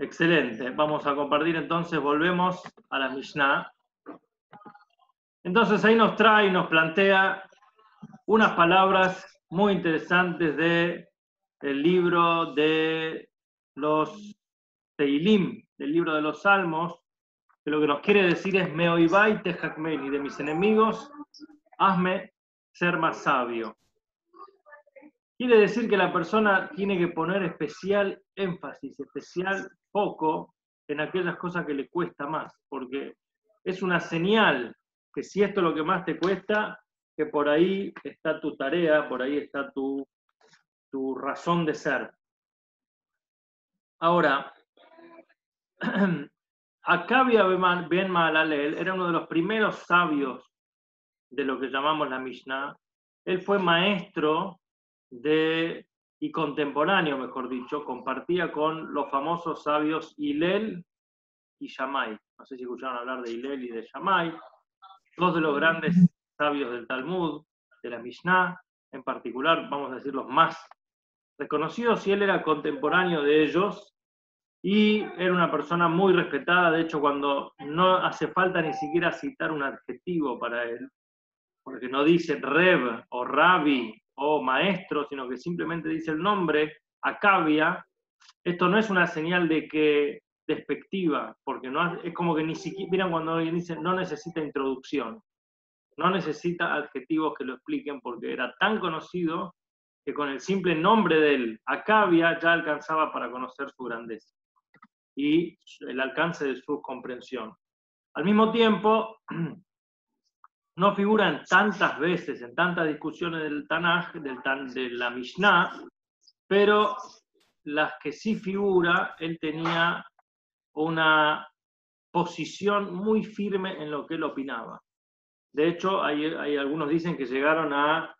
Excelente. Vamos a compartir entonces, volvemos a la Mishnah. Entonces ahí nos trae, nos plantea unas palabras muy interesantes del libro de los Teilim, del libro de los Salmos, que lo que nos quiere decir es Meoibai Tejakmeni, de mis enemigos, hazme ser más sabio. Quiere decir que la persona tiene que poner especial énfasis, especial foco en aquellas cosas que le cuesta más, porque es una señal que si esto es lo que más te cuesta, que por ahí está tu tarea, por ahí está tu razón de ser. Ahora, Acabia ben Mahalalel era uno de los primeros sabios de lo que llamamos la Mishnah. Él fue maestro y contemporáneo, mejor dicho, compartía con los famosos sabios Hillel y Shammai. No sé si escucharon hablar de Hillel y de Shammai, dos de los grandes sabios del Talmud, de la Mishnah, en particular, vamos a decir, los más reconocidos, y él era contemporáneo de ellos, y era una persona muy respetada. De hecho, cuando no hace falta ni siquiera citar un adjetivo para él, porque no dice Reb o Rabbi o maestro, sino que simplemente dice el nombre, Acabia, esto no es una señal de que despectiva, porque no es como que ni siquiera, miran cuando alguien dice no necesita introducción, no necesita adjetivos que lo expliquen, porque era tan conocido que con el simple nombre de él, Acabia, ya alcanzaba para conocer su grandeza y el alcance de su comprensión. Al mismo tiempo, no figuran tantas veces en tantas discusiones del Tanaj, de la Mishnah, pero las que sí figura, él tenía una posición muy firme en lo que él opinaba. De hecho, hay algunos dicen que llegaron a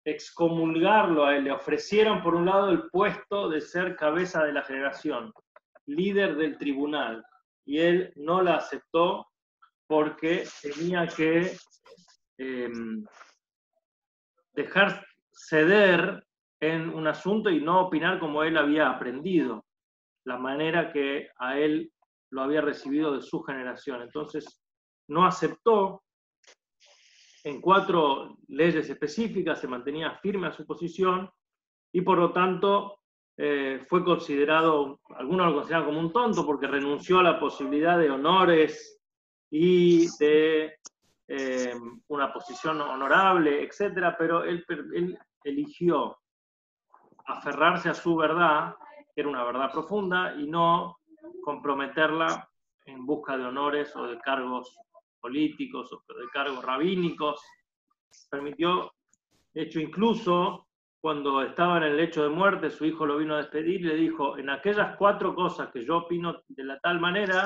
excomulgarlo a él, le ofrecieron por un lado el puesto de ser cabeza de la generación, líder del tribunal, y él no la aceptó porque tenía que dejar ceder en un asunto y no opinar como él había aprendido, la manera que a él lo había recibido de su generación. Entonces, no aceptó en 4 leyes específicas, se mantenía firme a su posición y por lo tanto fue considerado, algunos lo consideran como un tonto porque renunció a la posibilidad de honores y de una posición honorable, etcétera, pero él eligió aferrarse a su verdad, que era una verdad profunda, y no comprometerla en busca de honores o de cargos políticos o de cargos rabínicos. Permitió, de hecho, incluso cuando estaba en el lecho de muerte, su hijo lo vino a despedir y le dijo, en aquellas 4 cosas que yo opino de la tal manera,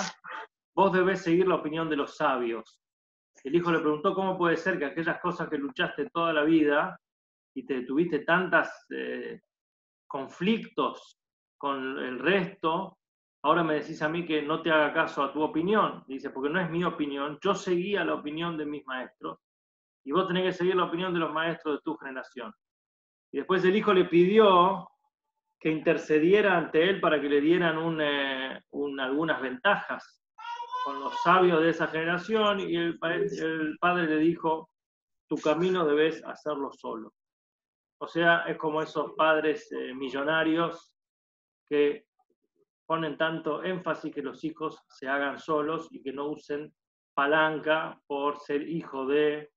vos debés seguir la opinión de los sabios. El hijo le preguntó cómo puede ser que aquellas cosas que luchaste toda la vida y te tuviste tantos conflictos con el resto, ahora me decís a mí que no te haga caso a tu opinión. Dice, porque no es mi opinión, yo seguía la opinión de mis maestros y vos tenés que seguir la opinión de los maestros de tu generación. Y después el hijo le pidió que intercediera ante él para que le dieran algunas ventajas con los sabios de esa generación, y el padre le dijo, tu camino debes hacerlo solo. O sea, es como esos padres millonarios que ponen tanto énfasis que los hijos se hagan solos y que no usen palanca por ser hijo de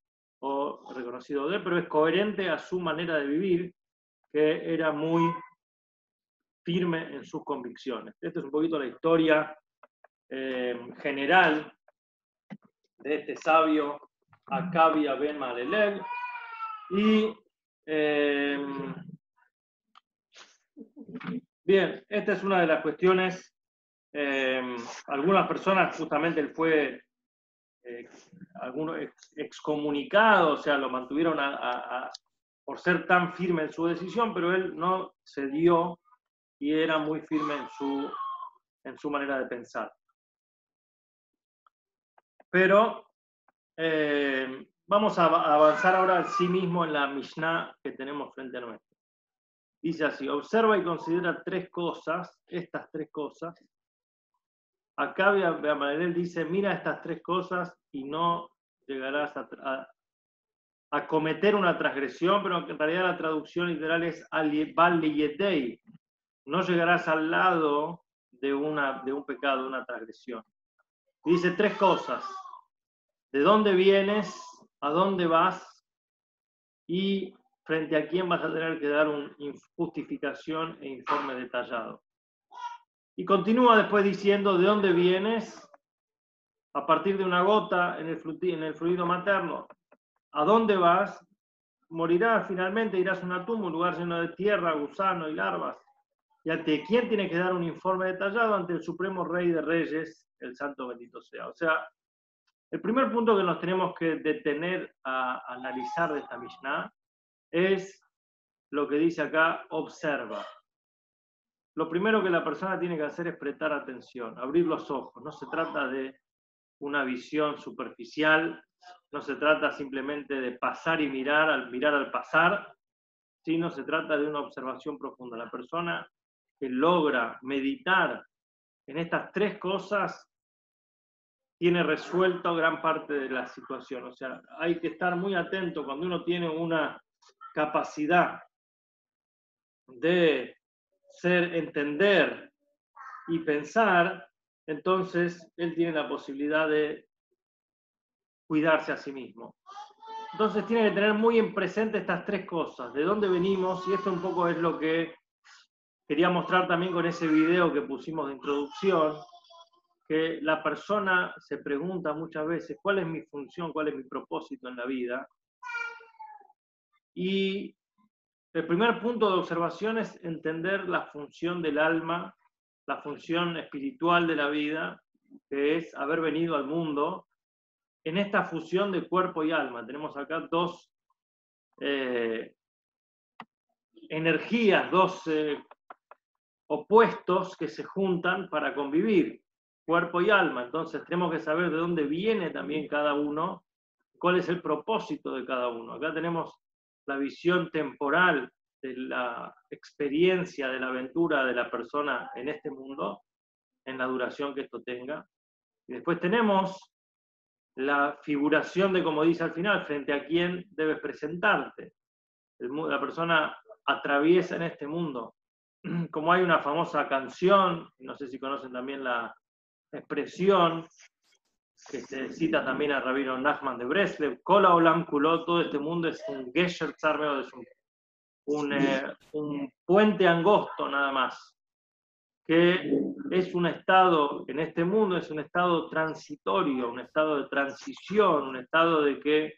o reconocido de, pero es coherente a su manera de vivir, que era muy firme en sus convicciones. Esta es un poquito la historia general de este sabio Acabia ben Mahalalel. Y bien, esta es una de las cuestiones. Algunas personas, justamente él fue algunos excomunicado, o sea, lo mantuvieron por ser tan firme en su decisión, pero él no cedió y era muy firme en su manera de pensar. Pero vamos a avanzar ahora en sí mismo en la Mishnah que tenemos frente a nosotros. Dice así, observa y considera 3 cosas, estas 3 cosas, Acá Amalel dice, mira estas tres cosas y no llegarás a cometer una transgresión, pero en realidad la traducción literal es Bal Liyedei, no llegarás al lado de un pecado, de una transgresión. Dice tres cosas: de dónde vienes, a dónde vas y frente a quién vas a tener que dar una justificación e informe detallado. Y continúa después diciendo de dónde vienes, a partir de una gota en el fluido materno. ¿A dónde vas? Morirás finalmente, irás a una tumba, un lugar lleno de tierra, gusano y larvas. ¿Y ante quién tiene que dar un informe detallado? Ante el Supremo Rey de Reyes, el Santo Bendito sea. O sea, el primer punto que nos tenemos que detener a analizar de esta Mishnah es lo que dice acá, observa. Lo primero que la persona tiene que hacer es prestar atención, abrir los ojos. No se trata de una visión superficial, no se trata simplemente de pasar y mirar al pasar, sino se trata de una observación profunda. La persona que logra meditar en estas tres cosas tiene resuelto gran parte de la situación. O sea, hay que estar muy atento cuando uno tiene una capacidad de entender y pensar, entonces él tiene la posibilidad de cuidarse a sí mismo. Entonces tiene que tener muy en presente estas tres cosas, de dónde venimos, y esto un poco es lo que quería mostrar también con ese video que pusimos de introducción, que la persona se pregunta muchas veces cuál es mi función, cuál es mi propósito en la vida. Y el primer punto de observación es entender la función del alma, la función espiritual de la vida, que es haber venido al mundo en esta fusión de cuerpo y alma. Tenemos acá dos energías, dos opuestos que se juntan para convivir, cuerpo y alma. Entonces tenemos que saber de dónde viene también cada uno, cuál es el propósito de cada uno. Acá tenemos la visión temporal de la experiencia, de la aventura de la persona en este mundo, en la duración que esto tenga. Y después tenemos la figuración de, como dice al final, frente a quién debes presentarte. La persona atraviesa en este mundo. Como hay una famosa canción, no sé si conocen también la expresión, que se cita también a Rabino Nachman de Breslev, Kola Olam Kulot, todo este mundo es un Gesher Tzarmeo, es un puente angosto nada más, que es un estado, en este mundo es un estado transitorio, un estado de transición, un estado de que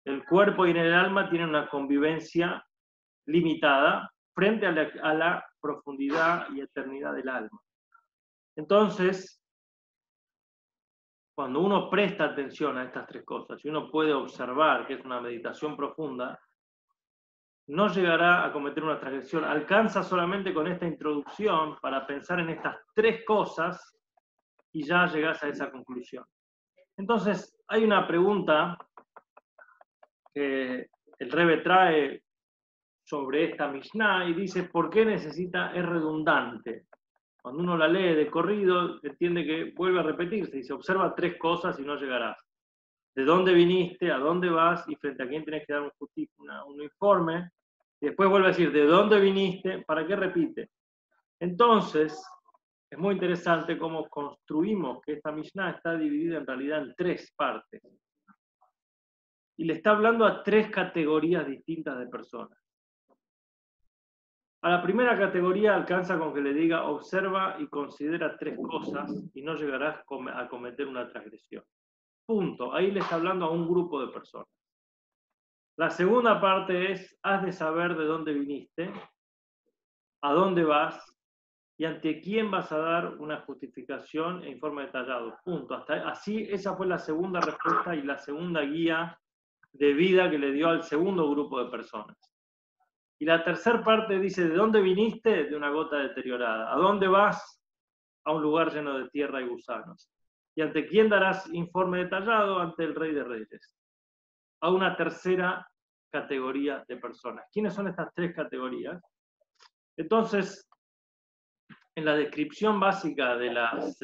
el cuerpo y el alma tienen una convivencia limitada frente a la profundidad y eternidad del alma. Entonces, cuando uno presta atención a estas tres cosas y uno puede observar que es una meditación profunda, no llegará a cometer una transgresión. Alcanza solamente con esta introducción para pensar en estas tres cosas y ya llegas a esa conclusión. Entonces, hay una pregunta que el Rebbe trae sobre esta Mishnah y dice, ¿por qué necesita? Es redundante. Cuando uno la lee de corrido, entiende que vuelve a repetirse. Dice, observa tres cosas y no llegarás. De dónde viniste, a dónde vas y frente a quién tenés que dar un informe. Y después vuelve a decir, ¿de dónde viniste? ¿Para qué repite? Entonces, es muy interesante cómo construimos que esta Mishnah está dividida en realidad en tres partes. Y le está hablando a tres categorías distintas de personas. A la primera categoría alcanza con que le diga, observa y considera tres cosas y no llegarás a cometer una transgresión. Punto. Ahí le está hablando a un grupo de personas. La segunda parte es, has de saber de dónde viniste, a dónde vas y ante quién vas a dar una justificación e informe detallado. Punto. Así, esa fue la segunda respuesta y la segunda guía de vida que le dio al segundo grupo de personas. Y la tercera parte dice, ¿de dónde viniste? De una gota deteriorada. ¿A dónde vas? A un lugar lleno de tierra y gusanos. ¿Y ante quién darás informe detallado? Ante el Rey de Reyes. A una tercera categoría de personas. ¿Quiénes son estas tres categorías? Entonces, en la descripción básica de las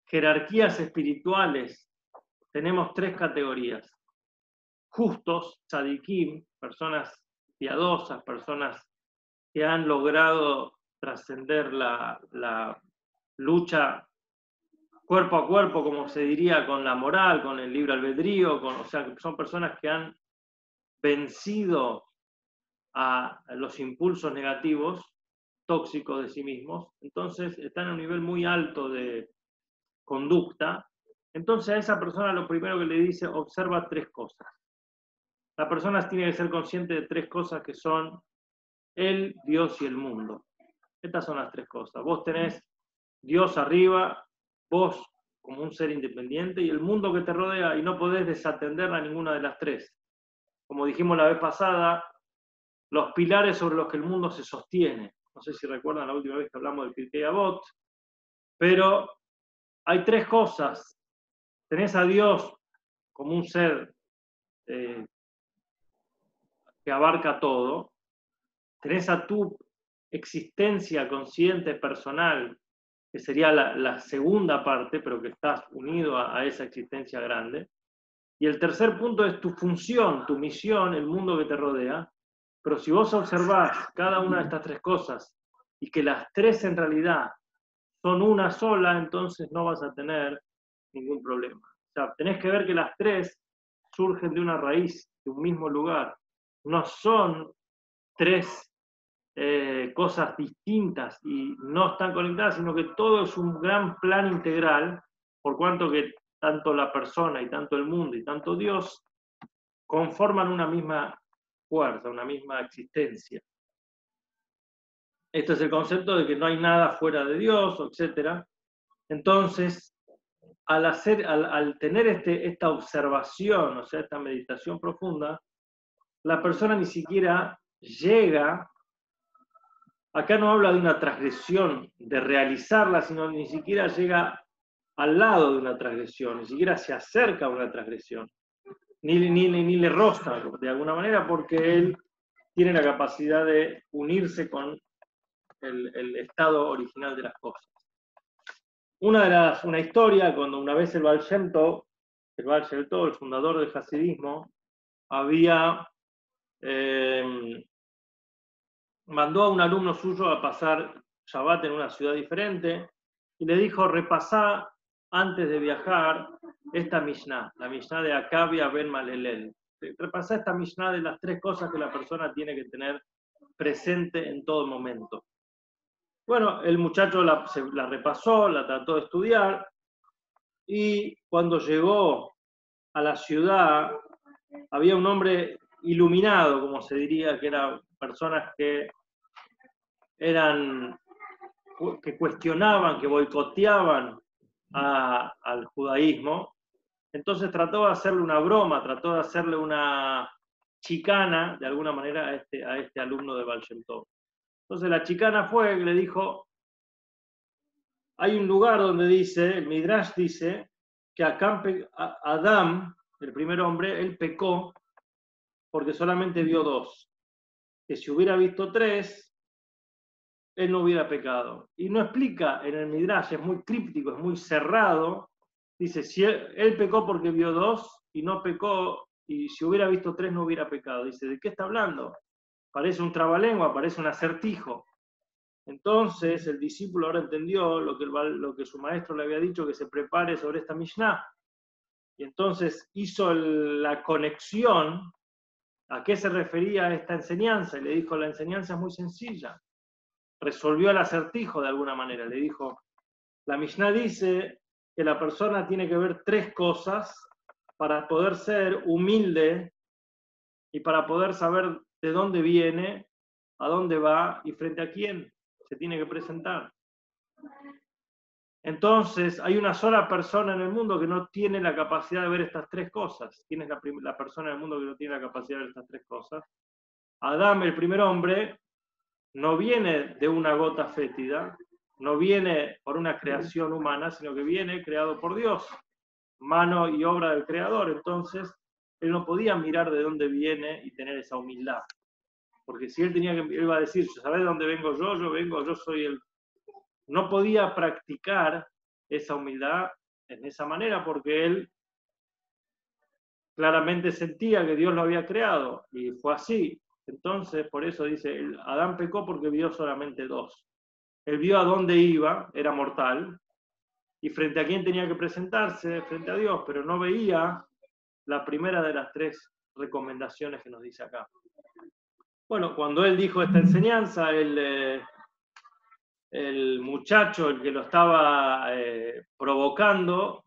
jerarquías espirituales, tenemos tres categorías. Justos, tzadikim, personas piadosas, personas que han logrado trascender la lucha cuerpo a cuerpo, como se diría, con la moral, con el libre albedrío, o sea, que son personas que han vencido a los impulsos negativos, tóxicos de sí mismos, entonces están a un nivel muy alto de conducta. Entonces a esa persona lo primero que le dice, observa tres cosas. La persona tiene que ser consciente de tres cosas que son el, Dios y el mundo. Estas son las tres cosas. Vos tenés Dios arriba, vos como un ser independiente y el mundo que te rodea, y no podés desatender a ninguna de las tres. Como dijimos la vez pasada, los pilares sobre los que el mundo se sostiene. No sé si recuerdan la última vez que hablamos del Pirkei Avot, pero hay tres cosas. Tenés a Dios como un ser que abarca todo. Tenés a tu existencia consciente personal, que sería la segunda parte, pero que estás unido a esa existencia grande. Y el tercer punto es tu función, tu misión, el mundo que te rodea. Pero si vos observás cada una de estas tres cosas y que las tres en realidad son una sola, entonces no vas a tener ningún problema. O sea, tenés que ver que las tres surgen de una raíz, de un mismo lugar. No son tres cosas distintas y no están conectadas, sino que todo es un gran plan integral, por cuanto que tanto la persona y tanto el mundo y tanto Dios conforman una misma fuerza, una misma existencia. Este es el concepto de que no hay nada fuera de Dios, etc. Entonces, al tener esta observación, o sea, esta meditación profunda, la persona ni siquiera llega, acá no habla de una transgresión, de realizarla, sino ni siquiera llega al lado de una transgresión, ni siquiera se acerca a una transgresión, ni le roza de alguna manera, porque él tiene la capacidad de unirse con el estado original de las cosas. Una historia, cuando una vez el Baal Shem Tov, el fundador del hasidismo, mandó a un alumno suyo a pasar Shabbat en una ciudad diferente y le dijo, repasá antes de viajar esta Mishnah, la Mishnah de Akavia Ben Malelel. Repasá esta Mishnah de las tres cosas que la persona tiene que tener presente en todo momento. Bueno, el muchacho la repasó, la trató de estudiar, y cuando llegó a la ciudad había un hombre iluminado, como se diría, que eran personas que cuestionaban, que boicoteaban al judaísmo. Entonces trató de hacerle una broma, trató de hacerle una chicana, de alguna manera, a este alumno de Baal Shem Tov. Entonces la chicana fue, le dijo, hay un lugar donde dice, el Midrash dice, que Adán, el primer hombre, él pecó porque solamente vio dos. Que si hubiera visto tres, él no hubiera pecado. Y no explica en el Midrash, es muy críptico, es muy cerrado. Dice, si él pecó porque vio dos y no pecó, y si hubiera visto tres no hubiera pecado. Dice, ¿de qué está hablando? Parece un trabalengua, parece un acertijo. Entonces el discípulo ahora entendió lo que su maestro le había dicho, que se prepare sobre esta Mishnah. Y entonces hizo la conexión a qué se refería esta enseñanza. Y le dijo, la enseñanza es muy sencilla. Resolvió el acertijo de alguna manera. Le dijo, la Mishnah dice que la persona tiene que ver tres cosas para poder ser humilde y para poder saber de dónde viene, a dónde va y frente a quién se tiene que presentar. Entonces, hay una sola persona en el mundo que no tiene la capacidad de ver estas tres cosas. ¿Quién es la persona en el mundo que no tiene la capacidad de ver estas tres cosas? Adán, el primer hombre, no viene de una gota fétida, no viene por una creación humana, sino que viene creado por Dios, mano y obra del Creador. Entonces, él no podía mirar de dónde viene y tener esa humildad. Porque si él iba a decir, ¿sabes de dónde vengo yo? Yo soy el... No podía practicar esa humildad en esa manera porque él claramente sentía que Dios lo había creado, y fue así. Entonces, por eso dice, Adán pecó porque vio solamente dos. Él vio a dónde iba, era mortal, y frente a quién tenía que presentarse, frente a Dios, pero no veía la primera de las tres recomendaciones que nos dice acá. Bueno, cuando él dijo esta enseñanza, el muchacho, el que lo estaba provocando,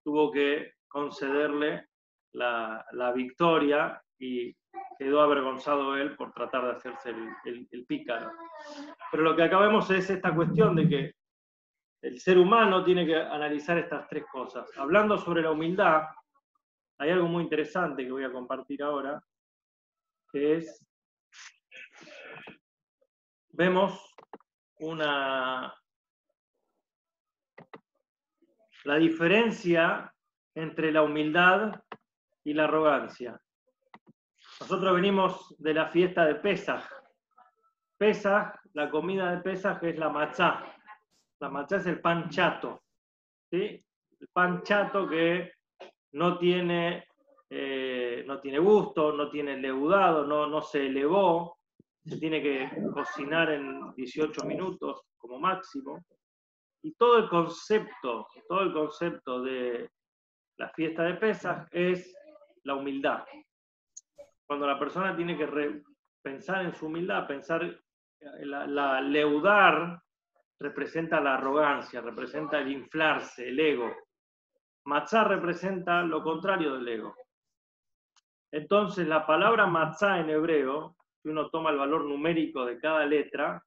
tuvo que concederle la victoria y quedó avergonzado él por tratar de hacerse el pícaro. Pero lo que acá vemos es esta cuestión de que el ser humano tiene que analizar estas tres cosas. Hablando sobre la humildad, hay algo muy interesante que voy a compartir ahora, que es, vemos la diferencia entre la humildad y la arrogancia. Nosotros venimos de la fiesta de Pesaj. Pesaj, la comida de Pesaj es la matzá. La matzá es el pan chato, ¿sí? El pan chato que no tiene gusto, no tiene leudado, no se elevó, se tiene que cocinar en 18 minutos como máximo. Y todo el concepto de la fiesta de Pesaj es la humildad. Cuando la persona tiene que pensar en su humildad, pensar, la leudar representa la arrogancia, representa el inflarse, el ego. Matzá representa lo contrario del ego. Entonces, la palabra matzá en hebreo, si uno toma el valor numérico de cada letra,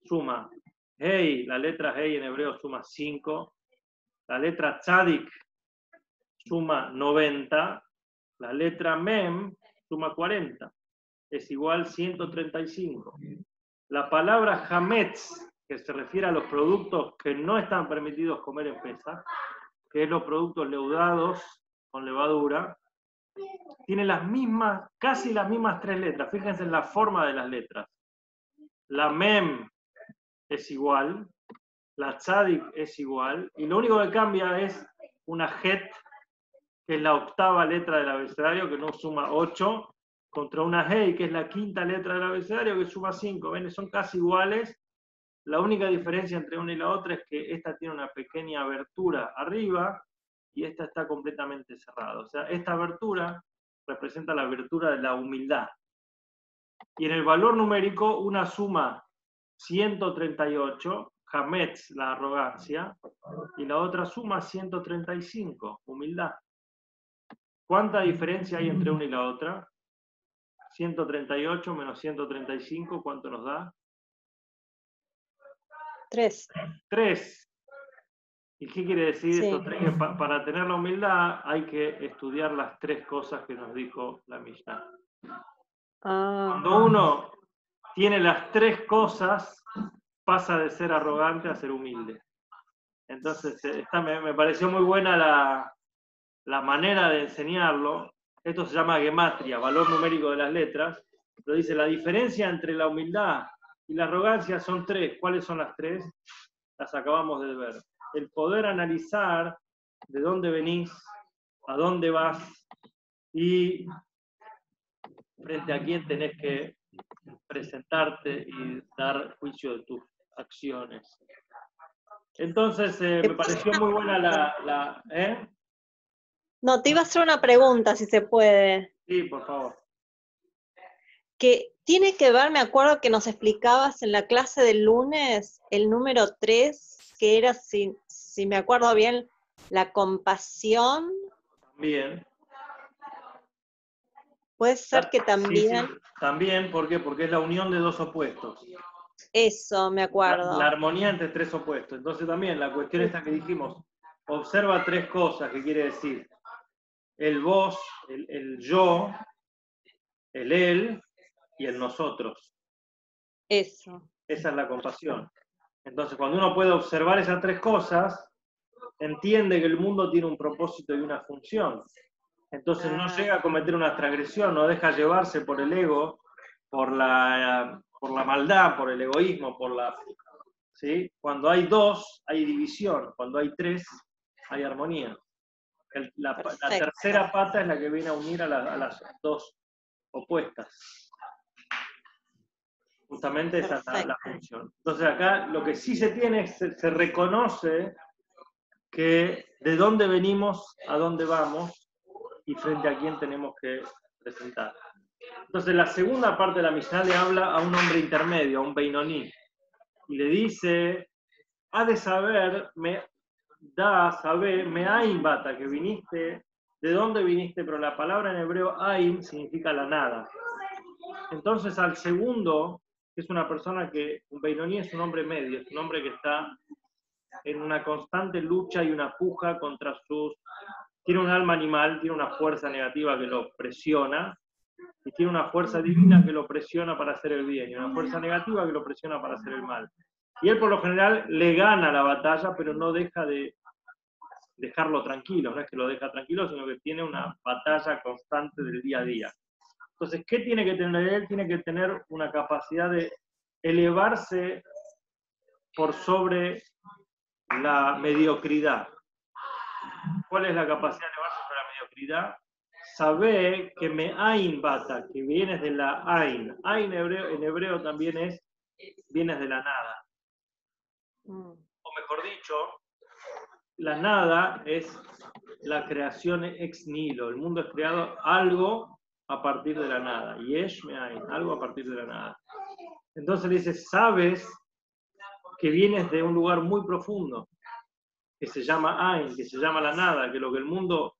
suma Hey, la letra Hey en hebreo suma 5, la letra Tzadik suma 90, la letra Mem suma 40, es igual 135. La palabra Hametz, que se refiere a los productos que no están permitidos comer en Pesaj, que es los productos leudados con levadura, tiene casi las mismas tres letras. Fíjense en la forma de las letras. La Mem es igual, la Tzadik es igual, y lo único que cambia es una Het, que es la octava letra del abecedario, que no suma 8, contra una Hei, que es la quinta letra del abecedario, que suma 5. ¿Ven? Son casi iguales. La única diferencia entre una y la otra es que esta tiene una pequeña abertura arriba y esta está completamente cerrada. O sea, esta abertura representa la abertura de la humildad. Y en el valor numérico, una suma 138, Hametz, la arrogancia, y la otra suma 135, humildad. ¿Cuánta diferencia hay entre una y la otra? 138 menos 135, ¿cuánto nos da? 3. 3. ¿Y qué quiere decir Sí. esto? Que para tener la humildad hay que estudiar las tres cosas que nos dijo la Mishnah. Cuando uno tiene las tres cosas, pasa de ser arrogante a ser humilde. Entonces, me pareció muy buena la manera de enseñarlo. Esto se llama gematria, valor numérico de las letras. Pero dice, la diferencia entre la humildad y la arrogancia son tres. ¿Cuáles son las tres? Las acabamos de ver. El poder analizar de dónde venís, a dónde vas y frente a quién tenés que presentarte y dar juicio de tus acciones. Entonces, me pareció muy buena No, te iba a hacer una pregunta, si se puede. Sí, por favor. Que tiene que ver, me acuerdo que nos explicabas en la clase del lunes, el número 3, que era, si me acuerdo bien, la compasión. También. Puede ser que también. Sí, también, ¿por qué? Porque es la unión de dos opuestos. Eso, me acuerdo. La armonía entre tres opuestos. Entonces también, la cuestión esta que dijimos, observa tres cosas, que quiere decir el vos, el yo, el él y el nosotros. Eso. Esa es la compasión. Entonces, cuando uno puede observar esas tres cosas, entiende que el mundo tiene un propósito y una función. Entonces no llega a cometer una transgresión, no deja llevarse por el ego, por la maldad, por el egoísmo, ¿sí? Cuando hay dos, hay división. Cuando hay tres, hay armonía. La tercera pata es la que viene a unir a las dos opuestas. Justamente esa es la función. Entonces acá lo que sí se tiene es, se reconoce que de dónde venimos, a dónde vamos y frente a quién tenemos que presentar. Entonces la segunda parte de la Mishnah le habla a un hombre intermedio, a un Beinoní, y le dice, ha de saber, me'ain bata, que viniste, ¿de dónde viniste? Pero la palabra en hebreo ain significa la nada. Entonces al segundo, que es una persona que, un Beinoní es un hombre medio, es un hombre que está en una constante lucha y una puja contra tiene un alma animal, tiene una fuerza negativa que lo presiona, y tiene una fuerza divina que lo presiona para hacer el bien, y una fuerza negativa que lo presiona para hacer el mal. Y él por lo general le gana la batalla, pero no deja de dejarlo tranquilo, no es que lo deja tranquilo, sino que tiene una batalla constante del día a día. Entonces, ¿qué tiene que tener él? Tiene que tener una capacidad de elevarse por sobre la mediocridad. ¿Cuál es la capacidad de elevarse sobre la mediocridad? Sabe que me'ain bata, que vienes de la ain. Ain en hebreo también es vienes de la nada. O mejor dicho, la nada es la creación ex nihilo. El mundo es creado algo a partir de la nada. Yesh me'ain, algo a partir de la nada. Entonces le dice, sabes que vienes de un lugar muy profundo, que se llama Ain, que se llama la nada, que lo que el mundo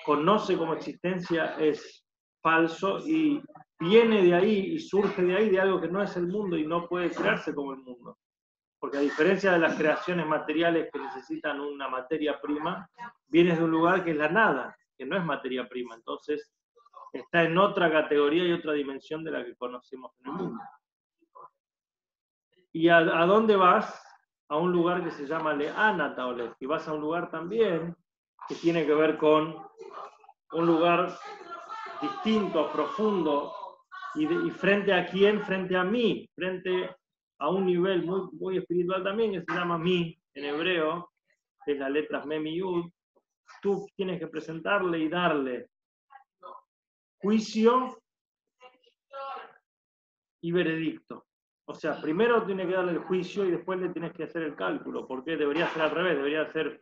conoce como existencia es falso y viene de ahí y surge de ahí, de algo que no es el mundo y no puede crearse como el mundo. Porque a diferencia de las creaciones materiales que necesitan una materia prima, vienes de un lugar que es la nada, que no es materia prima. Entonces está en otra categoría y otra dimensión de la que conocemos en el mundo. ¿Y a dónde vas? A un lugar que se llama Le'ana Taolef, y vas a un lugar también que tiene que ver con un lugar distinto, profundo, y frente a quién, frente a mí, frente a un nivel muy, muy espiritual también, que se llama mí, en hebreo, que es las letras Mem y Yud. Tú tienes que presentarle y darle juicio y veredicto. O sea, primero tiene que darle el juicio y después le tienes que hacer el cálculo, porque debería ser al revés, debería ser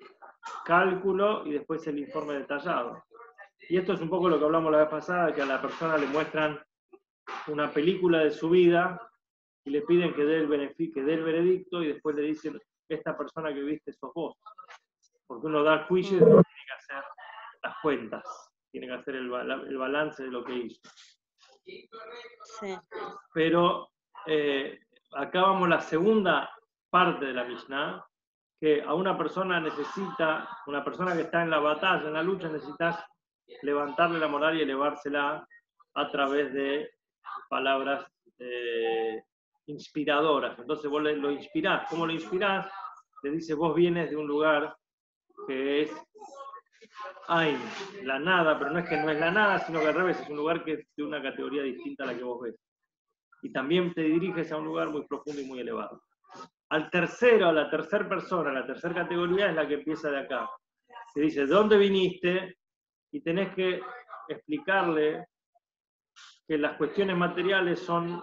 cálculo y después el informe detallado. Y esto es un poco lo que hablamos la vez pasada, que a la persona le muestran una película de su vida y le piden que dé el veredicto y después le dicen, esta persona que viste sos vos. Porque uno da juicio y después tiene que hacer las cuentas, tiene que hacer el balance de lo que hizo. Sí. Pero acá vamos la segunda parte de la Mishnah, que a una persona que está en la batalla, en la lucha, necesitas levantarle la moral y elevársela a través de palabras inspiradoras. Entonces vos lo inspirás. ¿Cómo lo inspirás? Le dice, vos vienes de un lugar que es Ain, la nada, pero no es que no es la nada, sino que al revés, es un lugar que es de una categoría distinta a la que vos ves. Y también te diriges a un lugar muy profundo y muy elevado. A la tercera persona, la tercera categoría es la que empieza de acá. Te dice, ¿de dónde viniste? Y tenés que explicarle que las cuestiones materiales son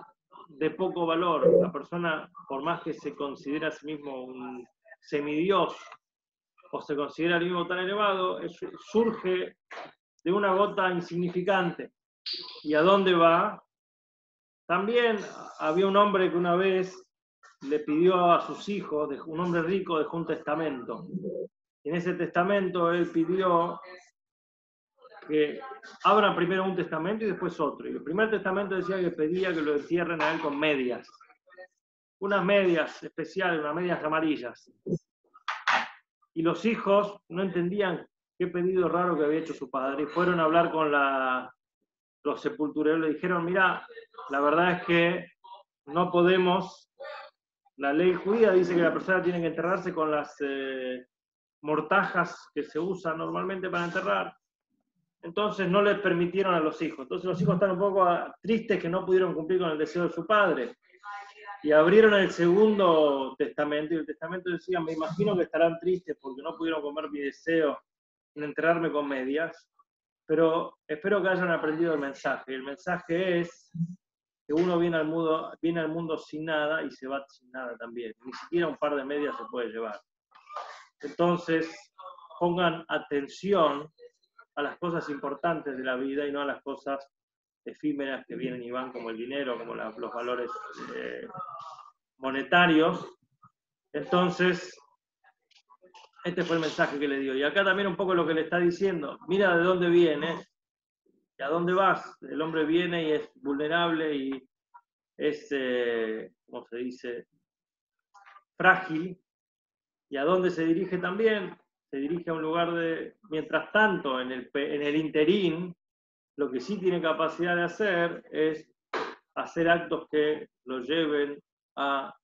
de poco valor. La persona, por más que se considera a sí mismo un semidios, o se considera el mismo tan elevado, surge de una gota insignificante. ¿Y a dónde va? También había un hombre que una vez le pidió a sus hijos, un hombre rico, dejó un testamento. Y en ese testamento él pidió que abran primero un testamento y después otro. Y el primer testamento decía que pedía que lo entierren a él con medias. Unas medias especiales, unas medias amarillas. Y los hijos no entendían qué pedido raro que había hecho su padre. Y fueron a hablar con los sepultureros. Le dijeron, mira, la verdad es que no podemos. La ley judía dice que la persona tiene que enterrarse con las mortajas que se usan normalmente para enterrar. Entonces no le permitieron a los hijos. Entonces los hijos están un poco tristes que no pudieron cumplir con el deseo de su padre. y abrieron el segundo testamento, y el testamento decía, me imagino que estarán tristes porque no pudieron comer mi deseo en enterrarme con medias, pero espero que hayan aprendido el mensaje. El mensaje es que uno viene al mundo sin nada y se va sin nada también. Ni siquiera un par de medias se puede llevar. Entonces, pongan atención a las cosas importantes de la vida y no a las cosas efímeras que vienen y van, como el dinero, como los valores monetarios. Entonces, este fue el mensaje que le dio. Y acá también un poco lo que le está diciendo, mira de dónde vienes y a dónde vas. El hombre viene y es vulnerable y es, ¿cómo se dice?, frágil. ¿Y a dónde se dirige también? Se dirige a un lugar de, mientras tanto, en el interín, lo que sí tiene capacidad de hacer es hacer actos que lo lleven a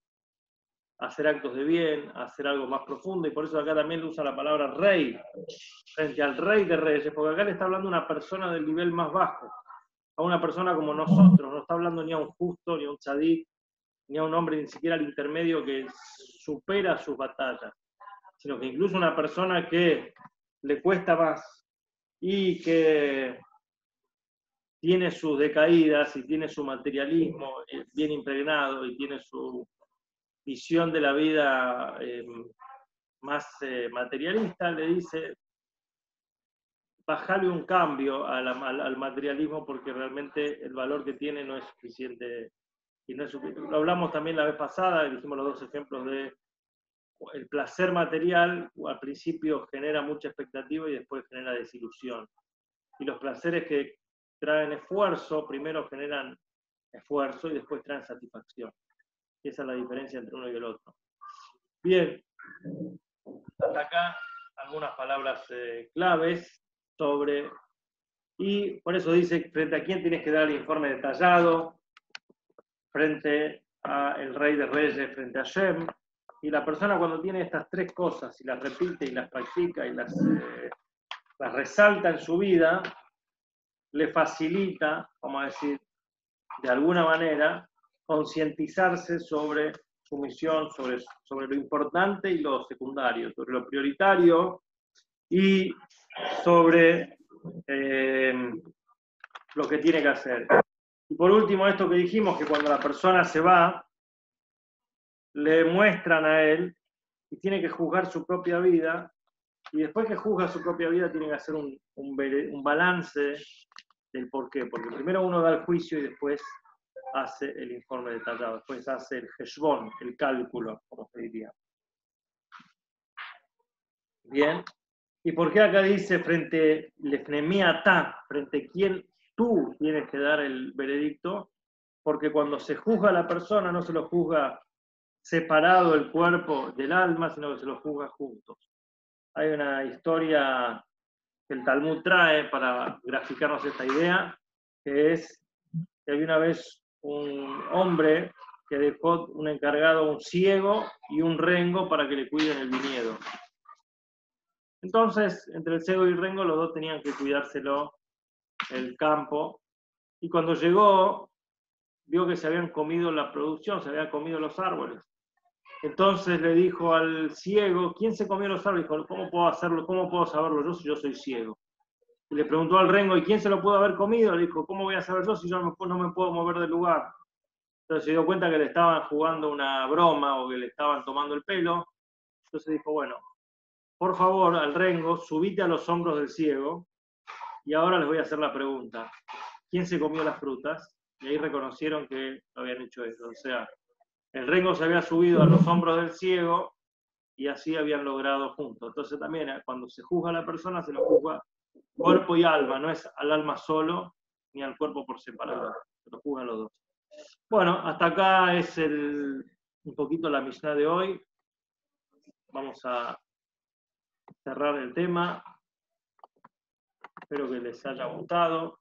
hacer actos de bien, a hacer algo más profundo, y por eso acá también le usa la palabra rey, frente al rey de reyes, porque acá le está hablando a una persona del nivel más bajo, a una persona como nosotros, no está hablando ni a un justo, ni a un tzadik, ni a un hombre ni siquiera al intermedio que supera sus batallas, sino que incluso una persona que le cuesta más y que tiene sus decaídas y tiene su materialismo bien impregnado y tiene su visión de la vida más materialista, le dice, bajale un cambio al materialismo porque realmente el valor que tiene no es suficiente. Y no es suficiente. Lo hablamos también la vez pasada, dijimos los dos ejemplos de el placer material, al principio genera mucha expectativa y después genera desilusión. Y los placeres que traen esfuerzo, primero generan esfuerzo y después traen satisfacción. Y esa es la diferencia entre uno y el otro. Bien, hasta acá algunas palabras claves sobre, y por eso dice, frente a quién tienes que dar el informe detallado, frente al Rey de Reyes, frente a Shem, y la persona cuando tiene estas tres cosas y las repite y las practica y las resalta en su vida, le facilita, vamos a decir, de alguna manera, concientizarse sobre su misión, sobre lo importante y lo secundario, sobre lo prioritario y sobre lo que tiene que hacer. Y por último, esto que dijimos, que cuando la persona se va, le muestran a él y tiene que juzgar su propia vida, y después que juzga su propia vida tiene que hacer un balance del por qué, porque primero uno da el juicio y después hace el informe detallado, después hace el heshbon, el cálculo, como se diría. Bien, ¿y por qué acá dice frente frente a quién tú tienes que dar el veredicto? Porque cuando se juzga a la persona no se lo juzga separado el cuerpo del alma, sino que se lo juzga juntos. Hay una historia que el Talmud trae para graficarnos esta idea, que es que había una vez un hombre que dejó un encargado, un ciego y un rengo para que le cuiden el viñedo. Entonces, entre el ciego y el rengo, los dos tenían que cuidárselo el campo, y cuando llegó, vio que se habían comido la producción, se habían comido los árboles. Entonces le dijo al ciego, ¿quién se comió los árboles? Dijo, ¿cómo puedo hacerlo? ¿Cómo puedo saberlo yo si yo soy ciego? Y le preguntó al rengo, ¿y quién se lo pudo haber comido? Le dijo, ¿cómo voy a saber yo si yo no me puedo mover del lugar? Entonces se dio cuenta que le estaban jugando una broma o que le estaban tomando el pelo. Entonces dijo, bueno, por favor, al rengo, subite a los hombros del ciego y ahora les voy a hacer la pregunta. ¿Quién se comió las frutas? Y ahí reconocieron que lo habían hecho eso. O sea, el rengo se había subido a los hombros del ciego y así habían logrado juntos. Entonces también cuando se juzga a la persona se lo juzga cuerpo y alma, no es al alma solo ni al cuerpo por separado, se lo juzgan los dos. Bueno, hasta acá es un poquito la Mishnah de hoy. Vamos a cerrar el tema. Espero que les haya gustado.